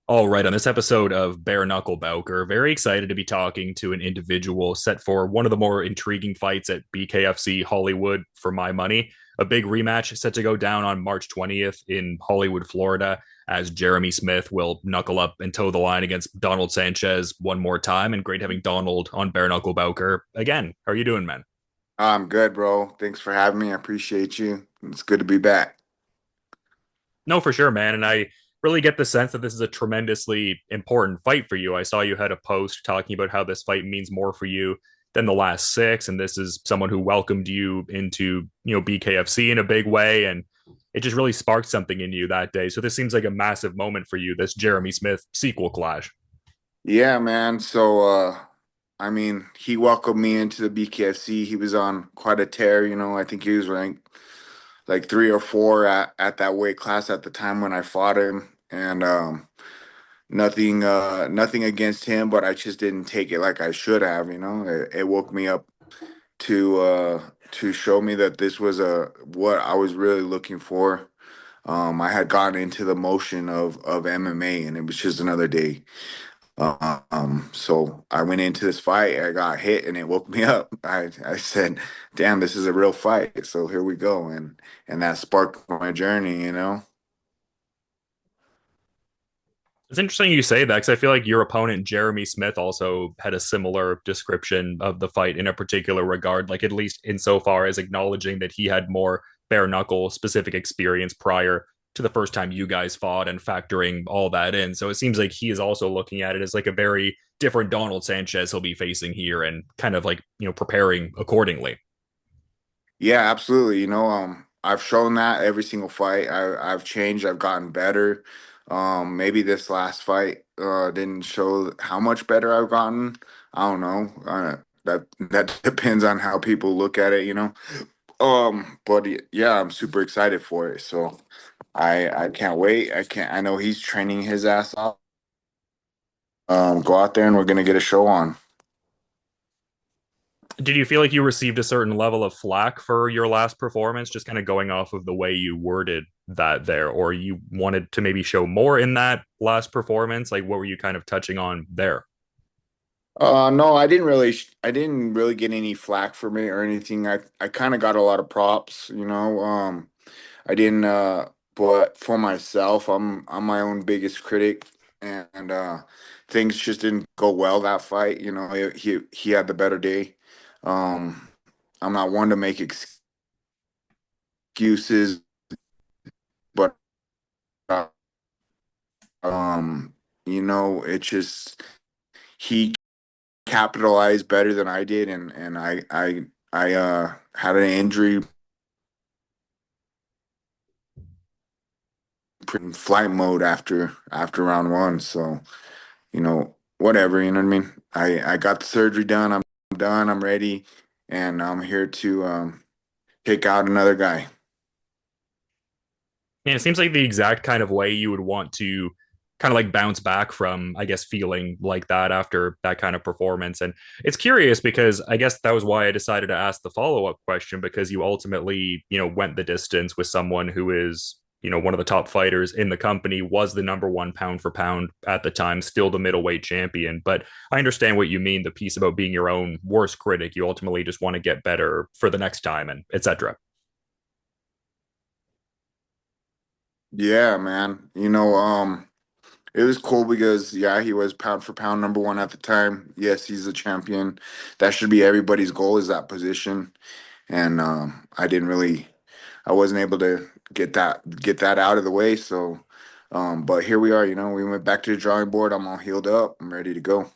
All right, on this episode of Bare Knuckle Bowker, very excited to be talking to an individual set for one of the more intriguing fights at BKFC Hollywood for my money. A big rematch set to go down on March 20th in Hollywood, Florida, as Jeremy Smith will knuckle up and toe the line against Donald Sanchez one more time. And great having Donald on Bare Knuckle Bowker again. How are you doing, man? I'm good, bro. Thanks for having me. I appreciate you. It's good to be back. No, for sure, man. And I really get the sense that this is a tremendously important fight for you. I saw you had a post talking about how this fight means more for you than the last six, and this is someone who welcomed you into BKFC in a big way, and it just really sparked something in you that day. So this seems like a massive moment for you. This Jeremy Smith sequel clash. Yeah, man. I mean, he welcomed me into the BKFC. He was on quite a tear, I think he was ranked like 3 or 4 at that weight class at the time when I fought him. And nothing against him, but I just didn't take it like I should have, It woke me up to show me that this was what I was really looking for. I had gotten into the motion of MMA, and it was just another day. So I went into this fight, I got hit, and it woke me up. I said, "Damn, this is a real fight." So here we go, and that sparked my journey. It's interesting you say that because I feel like your opponent, Jeremy Smith, also had a similar description of the fight in a particular regard, like at least insofar as acknowledging that he had more bare knuckle specific experience prior to the first time you guys fought and factoring all that in. So it seems like he is also looking at it as like a very different Donald Sanchez he'll be facing here and kind of like, preparing accordingly. Yeah, absolutely. I've shown that every single fight. I've changed. I've gotten better. Maybe this last fight didn't show how much better I've gotten. I don't know. That depends on how people look at it. But yeah, I'm super excited for it. So I can't wait. I know he's training his ass off. Go out there and we're gonna get a show on. Did you feel like you received a certain level of flack for your last performance, just kind of going off of the way you worded that there, or you wanted to maybe show more in that last performance? Like, what were you kind of touching on there? No, I didn't really get any flack for me or anything. I kind of got a lot of props. I didn't, but for myself, I'm my own biggest critic, and things just didn't go well that fight. He had the better day. Um, I'm not one to make excuses, but uh, um, it just he capitalized better than I did, and I had an injury in flight mode after round one. So whatever. You know what I mean. I got the surgery done. I'm done. I'm ready, and I'm here to take out another guy. And it seems like the exact kind of way you would want to kind of like bounce back from, I guess, feeling like that after that kind of performance. And it's curious because I guess that was why I decided to ask the follow up question because you ultimately, went the distance with someone who is, one of the top fighters in the company, was the number one pound for pound at the time, still the middleweight champion. But I understand what you mean, the piece about being your own worst critic. You ultimately just want to get better for the next time and etc. Yeah, man. It was cool because yeah, he was pound for pound number one at the time. Yes, he's a champion. That should be everybody's goal is that position. And I wasn't able to get that out of the way. So, but here we are. We went back to the drawing board. I'm all healed up. I'm ready to go.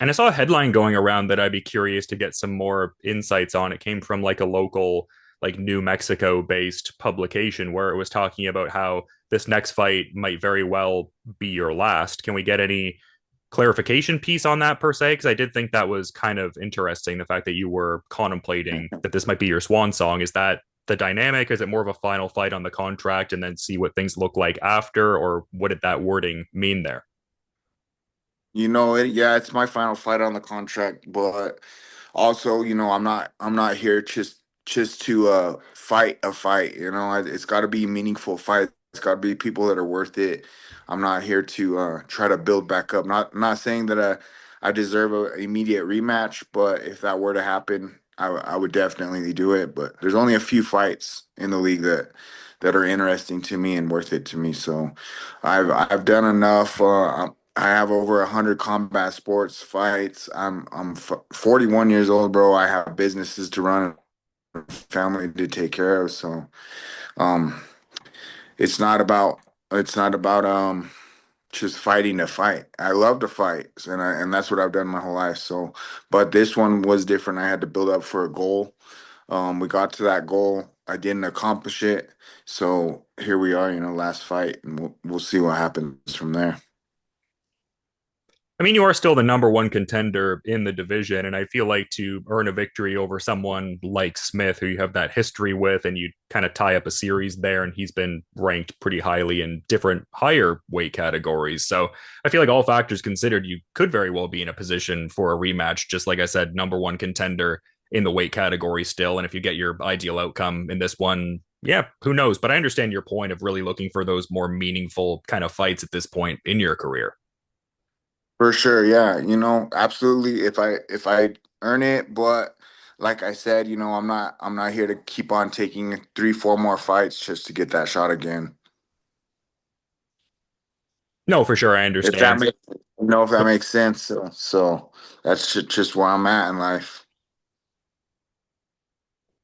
And I saw a headline going around that I'd be curious to get some more insights on. It came from like a local, like New Mexico based publication where it was talking about how this next fight might very well be your last. Can we get any clarification piece on that per se? Because I did think that was kind of interesting. The fact that you were contemplating that this might be your swan song. Is that the dynamic? Is it more of a final fight on the contract and then see what things look like after? Or what did that wording mean there? Yeah, it's my final fight on the contract, but also, I'm not here just to fight a fight. It's got to be meaningful fights It's got to be people that are worth it. I'm not here to try to build back up. Not saying that I deserve an immediate rematch, but if that were to happen, I would definitely do it. But there's only a few fights in the league that are interesting to me and worth it to me. So I've done enough. I have over 100 combat sports fights. I'm 41 years old, bro. I have businesses to run, family to take care of. So um, it's not about just fighting to fight. I love to fight, and that's what I've done my whole life. So, but this one was different. I had to build up for a goal. We got to that goal. I didn't accomplish it. So here we are, last fight, and we'll see what happens from there. I mean, you are still the number one contender in the division, and I feel like to earn a victory over someone like Smith, who you have that history with, and you kind of tie up a series there, and he's been ranked pretty highly in different higher weight categories. So I feel like all factors considered, you could very well be in a position for a rematch. Just like I said, number one contender in the weight category still, and if you get your ideal outcome in this one, yeah, who knows? But I understand your point of really looking for those more meaningful kind of fights at this point in your career. For sure, yeah, absolutely. If I earn it, but like I said, I'm not here to keep on taking 3, 4 more fights just to get that shot again. No, for sure, I If that understand. makes if that makes sense. So that's just where I'm at in life.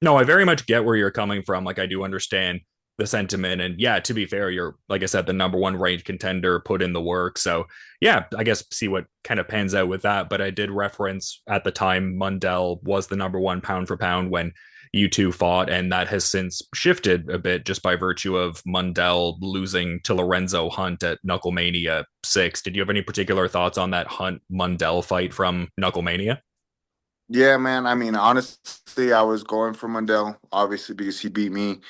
No, I very much get where you're coming from. Like, I do understand the sentiment. And yeah, to be fair, you're, like I said, the number one ranked contender, put in the work. So yeah, I guess see what kind of pans out with that. But I did reference at the time Mundell was the number one pound for pound when you two fought. And that has since shifted a bit just by virtue of Mundell losing to Lorenzo Hunt at KnuckleMania VI. Did you have any particular thoughts on that Hunt Mundell fight from KnuckleMania? Yeah, man. I mean, honestly, I was going for Mundell, obviously because he beat me.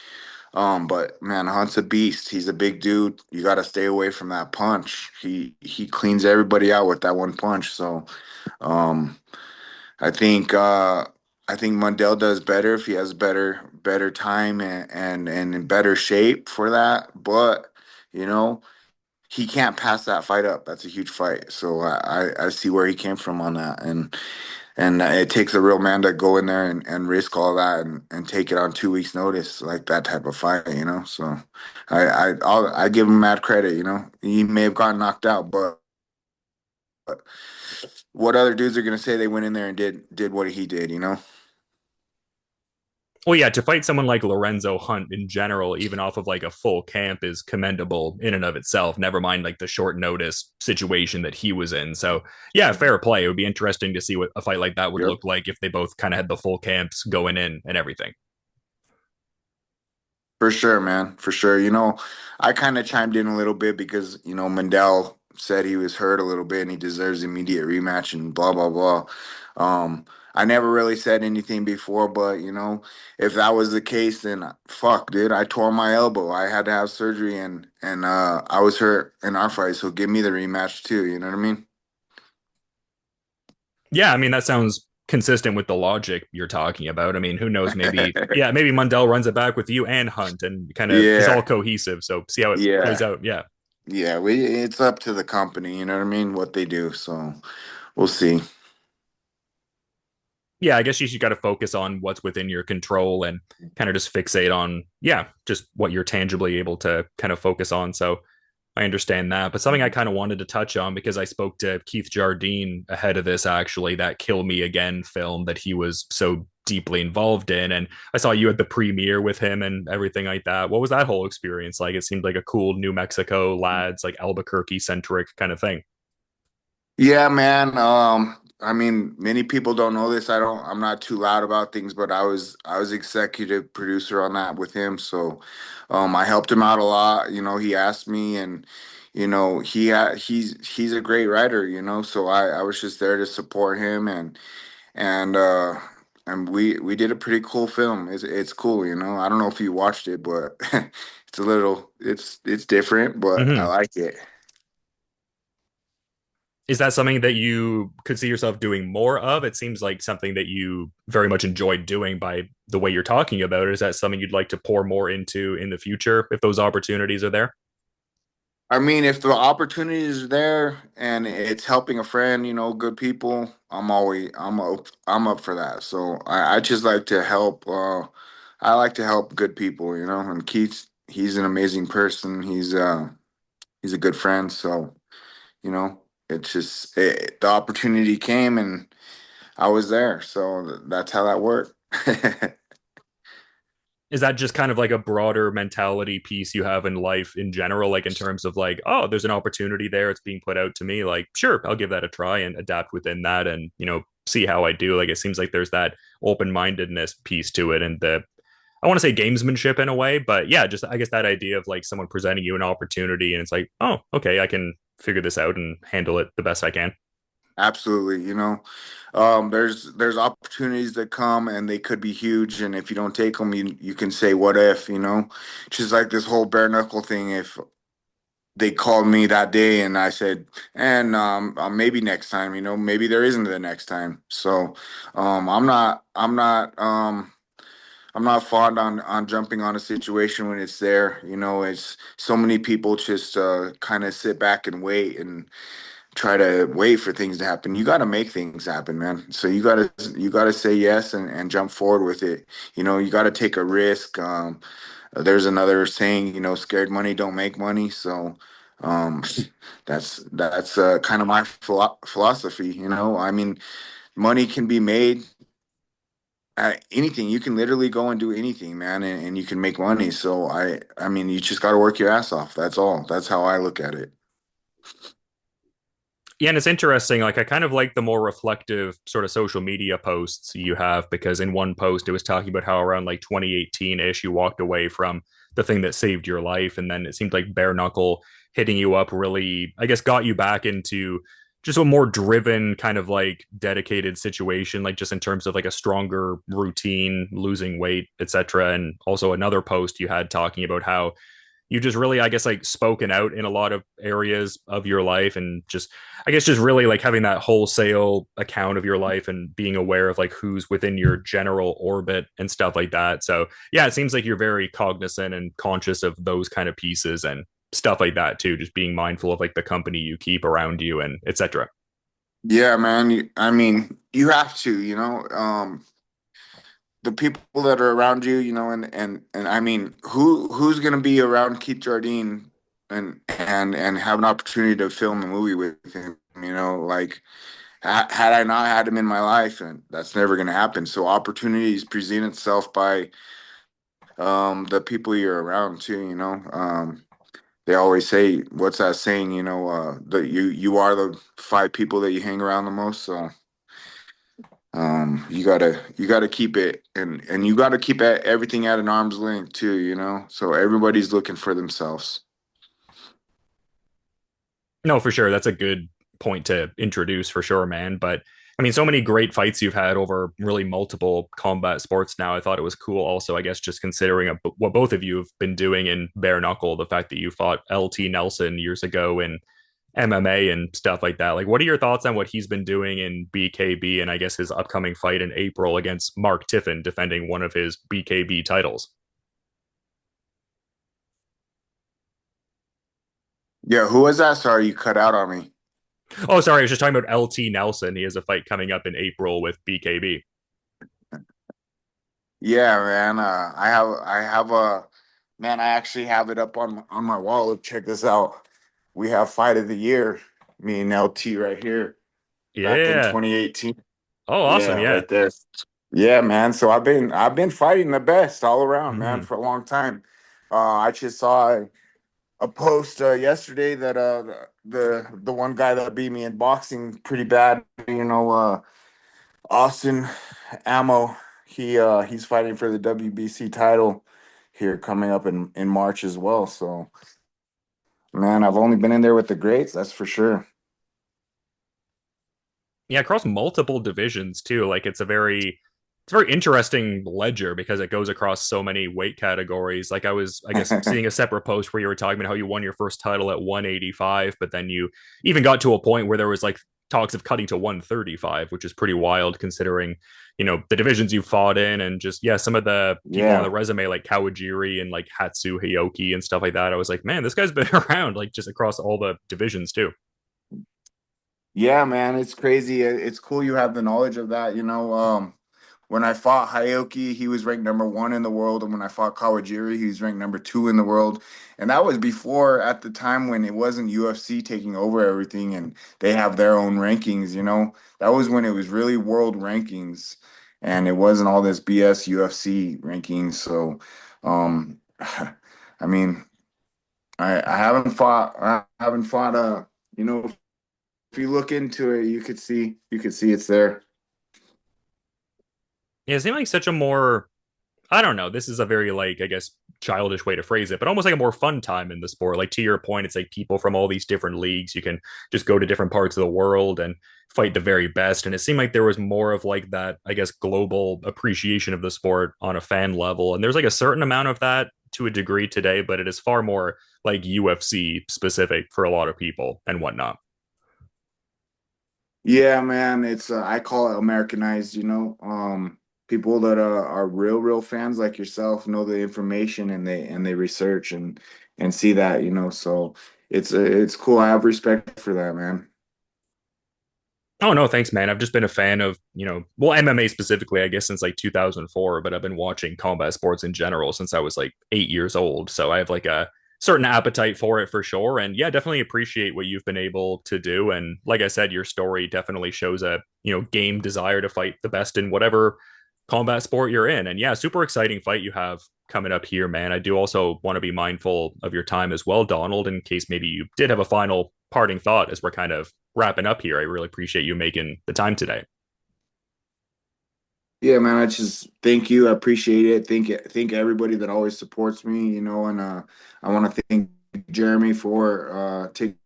But man, Hunt's a beast. He's a big dude. You got to stay away from that punch. He cleans everybody out with that one punch. So, um, I think uh, I think Mundell does better if he has better time and in better shape for that. But you know, he can't pass that fight up. That's a huge fight. So I see where he came from on that, and it takes a real man to go in there and risk all that and take it on 2 weeks' notice, like that type of fight. So I give him mad credit. He may have gotten knocked out, but what other dudes are gonna say they went in there and did what he did? Well, yeah, to fight someone like Lorenzo Hunt in general, even off of like a full camp, is commendable in and of itself. Never mind like the short notice situation that he was in. So, yeah, fair play. It would be interesting to see what a fight like that would Yep. look like if they both kind of had the full camps going in and everything. For sure, man. For sure. I kind of chimed in a little bit because, Mendel said he was hurt a little bit and he deserves immediate rematch and blah, blah, blah. I never really said anything before, but, if that was the case, then fuck, dude, I tore my elbow. I had to have surgery and I was hurt in our fight. So give me the rematch too. You know what I mean? Yeah, I mean, that sounds consistent with the logic you're talking about. I mean, who knows? Maybe, yeah, maybe Mundell runs it back with you and Hunt and kind of is all Yeah. cohesive. So, see how it plays Yeah. out. Yeah. Yeah. It's up to the company. You know what I mean? What they do. So we'll see. Yeah, I guess you got to focus on what's within your control and kind of just fixate on, yeah, just what you're tangibly able to kind of focus on. So I understand that. But something I kind of wanted to touch on because I spoke to Keith Jardine ahead of this, actually, that Kill Me Again film that he was so deeply involved in. And I saw you at the premiere with him and everything like that. What was that whole experience like? It seemed like a cool New Mexico lads, like Albuquerque centric kind of thing. Yeah, man. I mean, many people don't know this. I'm not too loud about things, but I was executive producer on that with him. So, I helped him out a lot. He asked me, and he's a great writer. So I was just there to support him, and we did a pretty cool film. It's cool. I don't know if you watched it, but it's different, but I Mm-hmm. like it. Is that something that you could see yourself doing more of? It seems like something that you very much enjoyed doing by the way you're talking about it. Is that something you'd like to pour more into in the future if those opportunities are there? I mean, if the opportunity is there and it's helping a friend, good people, I'm up for that. So I just like to help. I like to help good people, And Keith, he's an amazing person. He's a good friend. So it's just the opportunity came and I was there. So that's how that worked. Is that just kind of like a broader mentality piece you have in life in general, like in terms of like, oh, there's an opportunity there, it's being put out to me, like sure, I'll give that a try and adapt within that, and see how I do. Like it seems like there's that open-mindedness piece to it, and the I want to say gamesmanship in a way, but yeah, just I guess that idea of like someone presenting you an opportunity and it's like, oh, okay, I can figure this out and handle it the best I can. Absolutely, there's opportunities that come and they could be huge, and if you don't take them, you can say what if, just like this whole bare knuckle thing. If they called me that day and I said, and maybe next time, maybe there isn't the next time. So I'm not fond on jumping on a situation when it's there. It's so many people just kind of sit back and wait and try to wait for things to happen. You got to make things happen, man. So you got to say yes and jump forward with it. You got to take a risk. There's another saying, scared money don't make money. So um, that's kind of my philosophy. I mean, money can be made at anything. You can literally go and do anything, man, and you can make money. So I mean, you just got to work your ass off. That's all. That's how I look at it. Yeah, and it's interesting. Like, I kind of like the more reflective sort of social media posts you have because in one post it was talking about how around like 2018 ish you walked away from the thing that saved your life, and then it seemed like bare knuckle hitting you up really, I guess, got you back into just a more driven kind of like dedicated situation, like just in terms of like a stronger routine, losing weight, etc. And also another post you had talking about how you just really, I guess, like spoken out in a lot of areas of your life, and just I guess just really like having that wholesale account of your life and being aware of like who's within your general orbit and stuff like that. So yeah, it seems like you're very cognizant and conscious of those kind of pieces and stuff like that too, just being mindful of like the company you keep around you and etc. Yeah, man. I mean, you have to, the people that are around you, and I mean, who's gonna be around Keith Jardine and have an opportunity to film a movie with him? Like had I not had him in my life, and that's never gonna happen. So opportunities present itself by the people you're around too. They always say, what's that saying? That you are the five people that you hang around the most. So you gotta keep it and you gotta keep everything at an arm's length too, so everybody's looking for themselves. No, for sure. That's a good point to introduce for sure, man. But I mean, so many great fights you've had over really multiple combat sports now. I thought it was cool also, I guess, just considering what both of you have been doing in bare knuckle, the fact that you fought LT Nelson years ago in MMA and stuff like that. Like, what are your thoughts on what he's been doing in BKB and I guess his upcoming fight in April against Mark Tiffin, defending one of his BKB titles? Yeah, who was that? Sorry, you cut out on me. Oh, sorry, I was just talking about LT Nelson. He has a fight coming up in April with BKB. Yeah, man. I have a man. I actually have it up on my wall. Look, check this out. We have fight of the year. Me and LT right here, back in Yeah. 2018. Oh, awesome. Yeah, Yeah. right there. Yeah, man. So I've been fighting the best all around, man, Mm-hmm. for a long time. I just saw a post yesterday that the one guy that beat me in boxing pretty bad, Austin Ammo, he's fighting for the WBC title here coming up in March as well. So man, I've only been in there with the greats, that's for sure. Yeah, across multiple divisions too. Like it's a very interesting ledger because it goes across so many weight categories. Like I was, I guess, seeing a separate post where you were talking about how you won your first title at 185, but then you even got to a point where there was like talks of cutting to 135, which is pretty wild considering, the divisions you fought in and just, yeah, some of the people on the Yeah. resume like Kawajiri and like Hatsu Hioki and stuff like that. I was like, man, this guy's been around like just across all the divisions too. Yeah, man, it's crazy. It's cool you have the knowledge of that. When I fought Hioki, he was ranked number one in the world, and when I fought Kawajiri, he was ranked number two in the world. And that was before, at the time when it wasn't UFC taking over everything, and they have their own rankings. That was when it was really world rankings, and it wasn't all this BS UFC rankings. So, I mean, I haven't fought. If you look into it, you could see it's there. Yeah, it seemed like such a more, I don't know. This is a very like I guess childish way to phrase it, but almost like a more fun time in the sport. Like to your point, it's like people from all these different leagues. You can just go to different parts of the world and fight the very best. And it seemed like there was more of like that, I guess, global appreciation of the sport on a fan level. And there's like a certain amount of that to a degree today, but it is far more like UFC specific for a lot of people and whatnot. Yeah, man, it's I call it Americanized, people that are real fans like yourself know the information and they research and see that, so it's cool. I have respect for that, man. Oh no, thanks, man. I've just been a fan of, well, MMA specifically, I guess, since like 2004, but I've been watching combat sports in general since I was like 8 years old. So I have like a certain appetite for it for sure. And yeah, definitely appreciate what you've been able to do. And like I said, your story definitely shows a, game desire to fight the best in whatever combat sport you're in. And yeah, super exciting fight you have coming up here, man. I do also want to be mindful of your time as well, Donald, in case maybe you did have a final parting thought as we're kind of wrapping up here. I really appreciate you making the time today. Yeah, man, I just thank you. I appreciate it. Thank everybody that always supports me, and I want to thank Jeremy for taking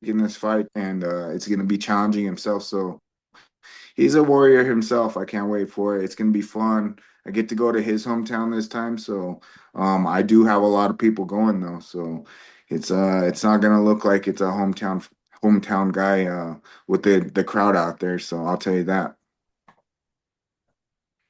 this fight, and it's going to be challenging himself. So he's a warrior himself. I can't wait for it. It's gonna be fun. I get to go to his hometown this time, so I do have a lot of people going though. So it's not gonna look like it's a hometown guy with the crowd out there. So I'll tell you that.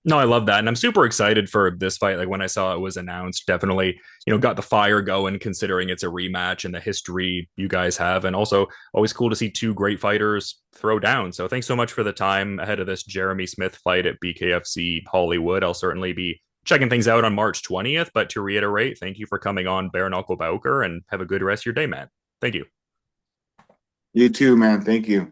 No, I love that. And I'm super excited for this fight. Like when I saw it was announced, definitely, got the fire going considering it's a rematch and the history you guys have. And also always cool to see two great fighters throw down. So thanks so much for the time ahead of this Jeremy Smith fight at BKFC Hollywood. I'll certainly be checking things out on March 20th. But to reiterate, thank you for coming on Bare Knuckle Bowker and have a good rest of your day, man. Thank you. You too, man. Thank you.